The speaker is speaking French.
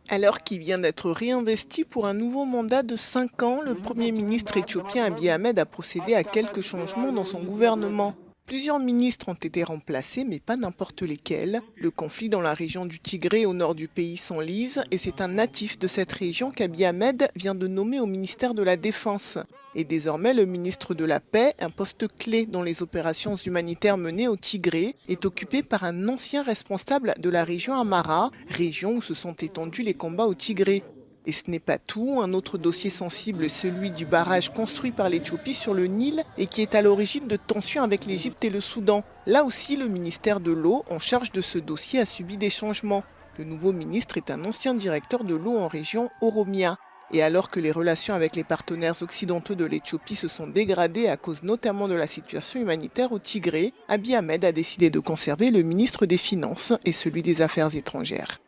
Alors qu'il vient d'être réinvesti pour un nouveau mandat de 5 ans, le Premier ministre éthiopien Abiy Ahmed a procédé à quelques changements dans son gouvernement. Plusieurs ministres ont été remplacés, mais pas n'importe lesquels. Le conflit dans la région du Tigré au nord du pays s'enlise et c'est un natif de cette région qu'Abiy Ahmed vient de nommer au ministère de la Défense. Et désormais, le ministre de la Paix, un poste clé dans les opérations humanitaires menées au Tigré, est occupé par un ancien responsable de la région Amara, région où se sont étendus les combats au Tigré. Et ce n'est pas tout, un autre dossier sensible est celui du barrage construit par l'Éthiopie sur le Nil et qui est à l'origine de tensions avec l'Égypte et le Soudan. Là aussi, le ministère de l'eau en charge de ce dossier a subi des changements. Le nouveau ministre est un ancien directeur de l'eau en région Oromia. Et alors que les relations avec les partenaires occidentaux de l'Éthiopie se sont dégradées à cause notamment de la situation humanitaire au Tigré, Abiy Ahmed a décidé de conserver le ministre des Finances et celui des Affaires étrangères.